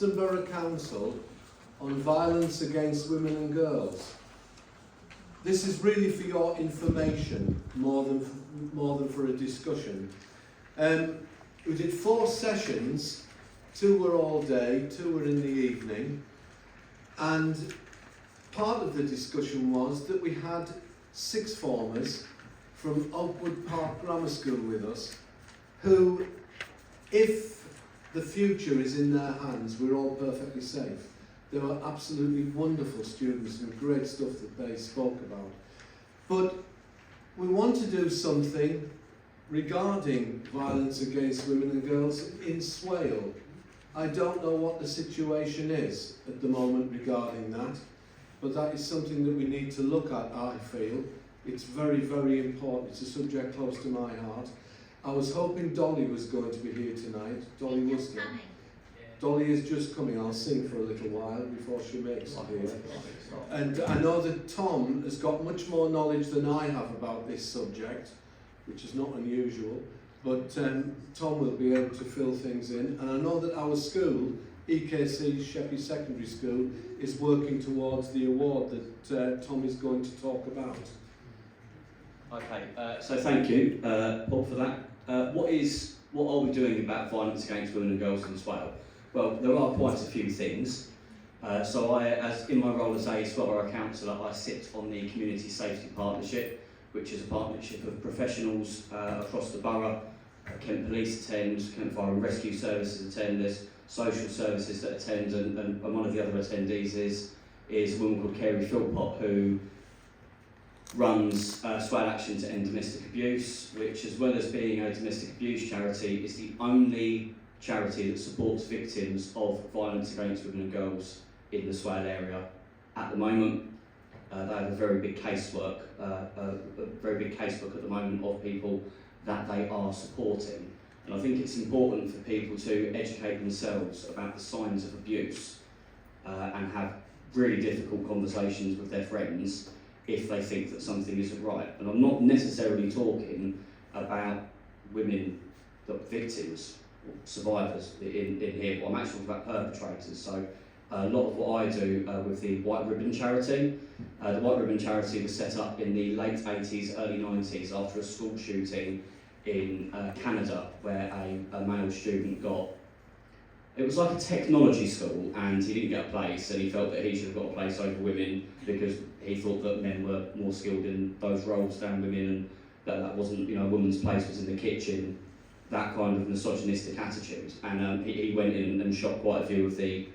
Borough Council on violence against women and girls. This is really for your information more than for a discussion. We did 4 sessions, 2 were all day, 2 were in the evening, and part of the discussion was that we had 6 formers from Oakwood Park Grammar School with us who, if the future is in their hands, we're all perfectly safe. They were absolutely wonderful students and great stuff that they spoke about. But we want to do something regarding violence against women and girls in Swale. I don't know what the situation is at the moment regarding that, but that is something that we need to look at, I feel. It's very, very important. It's a subject close to my heart. I was hoping Dolly was going to be here tonight. Dolly was coming. Dolly is just coming. I'll sing for a little while before she makes it here. And I know that Tom has got much more knowledge than I have about this subject, which is not unusual, but Tom will be able to fill things in. And I know that our school, EKC Sheppey Secondary School, is working towards the award that Tom is going to talk about. Okay, so thank you, Paul, for that. What are we doing about violence against women and girls in Swale? Well, there are quite a few things. So as in my role as a Cllr Borough Councillor, I sit on the Community Safety Partnership, which is a partnership of professionals across the borough. Kent Police attend, Kent Fire and Rescue Services attend, there's social services that attend, and one of the other attendees is a woman called Carrie Philpott, who runs Swale Action to End Domestic Abuse, which, as well as being a domestic abuse charity, is the only charity that supports victims of violence against women and girls in the Swale area at the moment. They have a very big casework, a very big casebook at the moment of people that they are supporting. And I think it's important for people to educate themselves about the signs of abuse and have really difficult conversations with their friends if they think that something isn't right. And I'm not necessarily talking about women, victims, or survivors in here, but I'm actually talking about perpetrators. So a lot of what I do with the White Ribbon Charity, the White Ribbon Charity was set up in the late 80s, early 90s after a school shooting in Canada, where a male student got, it was like a technology school, and he didn't get a place, and he felt that he should have got a place over women because he thought that men were more skilled in those roles than women, and that wasn't, a woman's place was in the kitchen, that kind of misogynistic attitude. And he went in and shot quite a few of the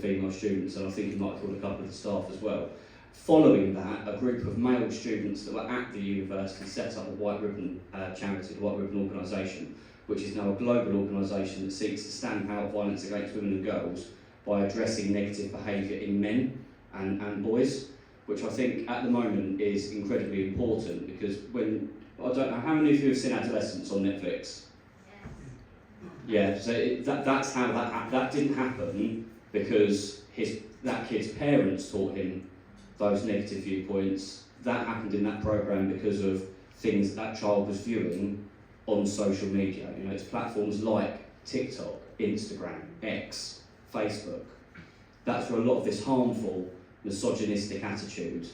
female students, and I think he might have killed a couple of the staff as well. Following that, a group of male students that were at the university set up the White Ribbon Charity, the White Ribbon Organisation, which is now a global organisation that seeks to stamp out violence against women and girls by addressing negative behaviour in men and boys, which I think at the moment is incredibly important, because I don't know, how many of you have seen Adolescence on Netflix? Yeah, so that's how that didn't happen because that kid's parents taught him those negative viewpoints. That happened in that programme because of things that child was viewing on social media. It's platforms like TikTok, Instagram, X, Facebook. That's where a lot of this harmful, misogynistic attitude,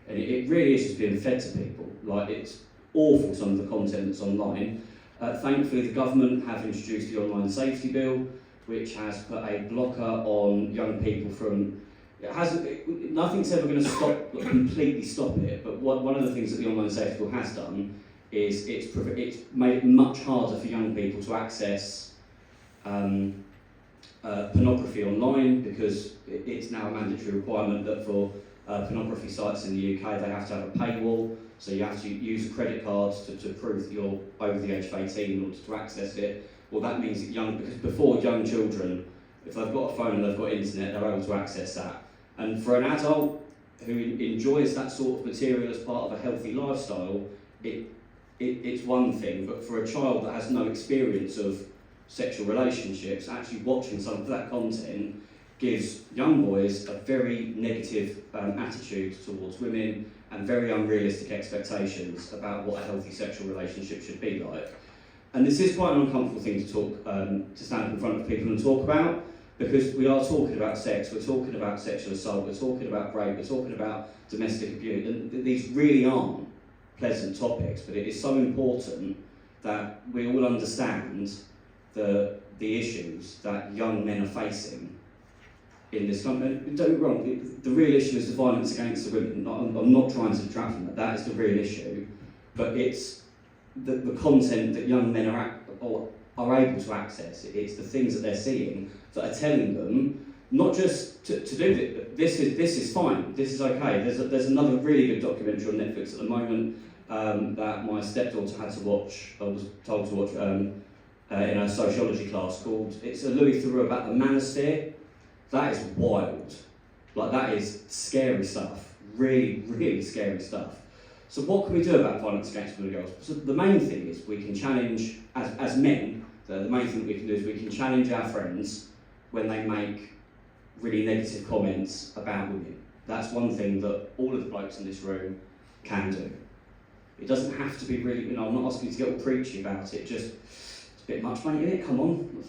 and it really is just being fed to people. Like, it's awful, some of the content that's online. Thankfully, the government have introduced the Online Safety Bill, which has put a blocker on young people from. Nothing's ever going to completely stop it, but one of the things that the Online Safety Bill has done is it's made it much harder for young people to access pornography online, because it's now a mandatory requirement that for pornography sites in the UK they have to have a paywall, so you have to use a credit card to prove that you're over the age of 18 in order to access it. Well, that means that because before, young children, if they've got a phone and they've got internet, they're able to access that. And for an adult who enjoys that sort of material as part of a healthy lifestyle, it's one thing, but for a child that has no experience of sexual relationships, actually watching some of that content gives young boys a very negative attitude towards women and very unrealistic expectations about what a healthy sexual relationship should be like. And this is quite an uncomfortable thing to stand up in front of people and talk about, Because we are talking about sex, we're talking about sexual assault, we're talking about rape, we're talking about domestic abuse, and these really aren't pleasant topics, but it is so important that we all understand the issues that young men are facing in this country. Don't get me wrong, the real issue is the violence against the women. I'm not trying to detract from that, that is the real issue, but it's the content that young men are able to access. It's the things that they're seeing that are telling them not just to do it. This is fine. This is okay. There's another really good documentary on Netflix at the moment that my stepdaughter had to watch. I was told to watch in a sociology class called. It's a Louis Theroux about the manosphere. That is wild. Like, that is scary stuff. Really, really scary stuff. So what can we do about violence against women and girls? So the main thing is we can challenge, as men, the main thing that we can do is we can challenge our friends when they make really negative comments about women. That's one thing that all of the blokes in this room can do. It doesn't have to be really, I'm not asking you to get all preachy about it, just, it's a bit much, mate, innit? Come on.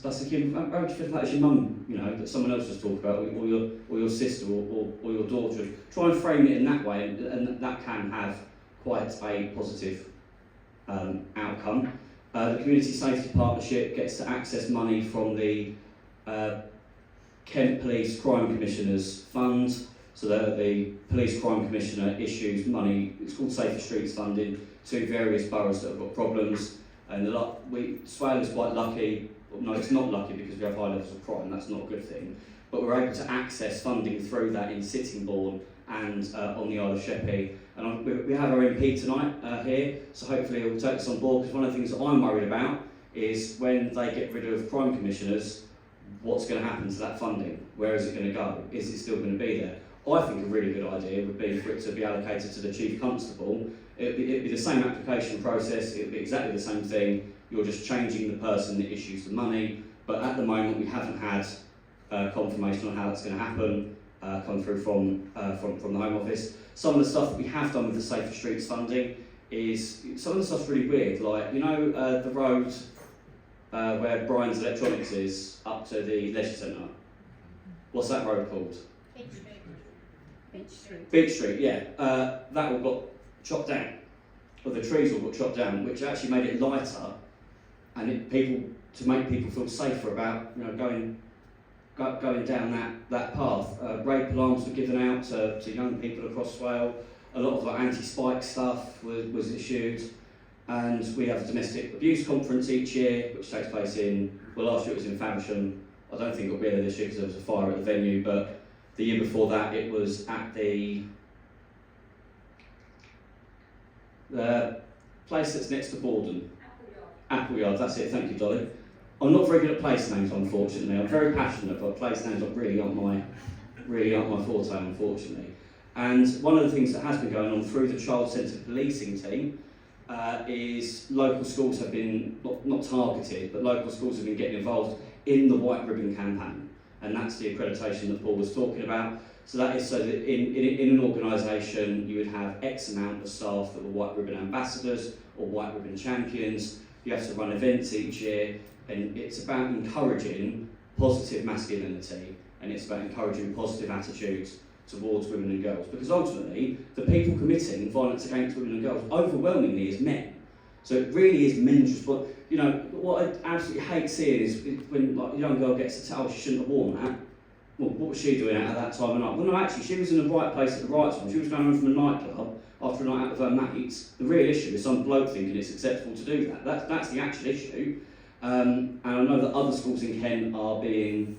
That's a human. How would you feel like it's your mum, that someone else just talked about, or your sister, or your daughter? Try and frame it in that way, and that can have quite a positive outcome. The Community Safety Partnership gets to access money from the Kent Police Crime Commissioners Fund, so that the Police Crime Commissioner issues money, it's called Safer Streets funding, to various boroughs that have got problems. And Swale is quite lucky. No, it's not lucky because we have high levels of crime, that's not a good thing. But we're able to access funding through that in Sittingbourne and on the Isle of Sheppey. And we have our MP tonight here, so hopefully he'll take us on board, because one of the things that I'm worried about is when they get rid of crime commissioners, what's going to happen to that funding? Where is it going to go? Is it still going to be there? I think a really good idea would be for it to be allocated to the Chief Constable. It'd be the same application process, it'd be exactly the same thing. You're just changing the person that issues the money, but at the moment we haven't had confirmation on how that's going to happen come through from the Home Office. Some of the stuff that we have done with the Safer Streets funding is, some of the stuff's really weird, like, the road where Brian's Electronics is, up to the leisure centre. What's that road called? Beach Street. Beach Street, yeah. That all got chopped down, or the trees all got chopped down, which actually made it lighter, and to make people feel safer about going down that path. Rape alarms were given out to young people across Swale. A lot of anti-spike stuff was issued, and we have a domestic abuse conference each year, which takes place last year it was in Faversham. I don't think it'll be there this year because there was a fire at the venue, but the year before that it was at the place that's next to Borden. Appleyard, that's it, thank you, Dolly. I'm not very good at place names, unfortunately. I'm very passionate, but place names really aren't my forte, unfortunately. And one of the things that has been going on through the child-centred policing team is local schools have been, not targeted, but local schools have been getting involved in the White Ribbon campaign. And that's the accreditation that Paul was talking about. So that is so that in an organisation you would have X amount of staff that were White Ribbon ambassadors or White Ribbon champions. You have to run events each year, and it's about encouraging positive masculinity, and it's about encouraging positive attitudes towards women and girls. Because ultimately, the people committing violence against women and girls overwhelmingly is men. So it really is men's responsibility. What I absolutely hate seeing is when a young girl gets to tell she shouldn't have worn that. Well, what was she doing at that time of night? Well, no, actually, she was in the right place at the right time. She was going home from a nightclub after a night out with her mates. The real issue is some bloke thinking it's acceptable to do that. That's the actual issue. And I know that other schools in Kent are doing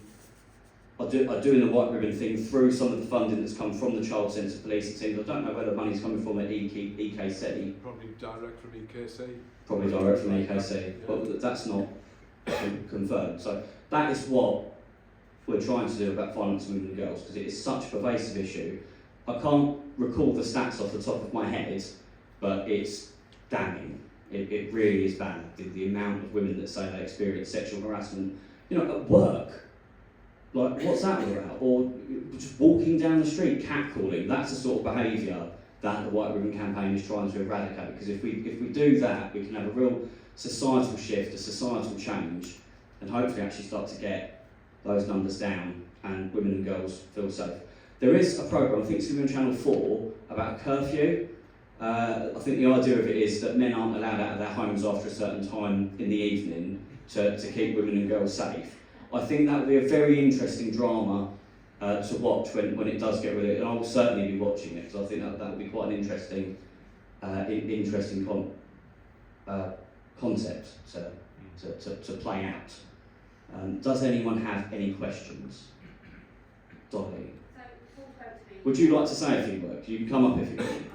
the White Ribbon thing through some of the funding that's come from the Child Centre Policing team. I don't know where the money's coming from at EKC. Probably direct from EKC. Probably direct from EKC, Yeah. but that's not confirmed. So that is what we're trying to do about violence on women and girls, because it is such a pervasive issue. I can't recall the stats off the top of my head, but it's damning. It really is bad, the amount of women that say they experience sexual harassment, at work. Like, what's that all about? Or just walking down the street, catcalling. That's the sort of behaviour that the White Ribbon campaign is trying to eradicate. Because if we do that, we can have a real societal shift, a societal change, and hopefully actually start to get those numbers down and women and girls feel safe. There is a programme, I think it's going to be on Channel 4, about a curfew. I think the idea of it is that men aren't allowed out of their homes after a certain time in the evening to keep women and girls safe. I think that would be a very interesting drama to watch when it does get released, and I will certainly be watching it, because I think that would be quite an interesting concept to play out. Does anyone have any questions? Dolly? So, full vote to me. Would you like to say a few words? You can come up if you want.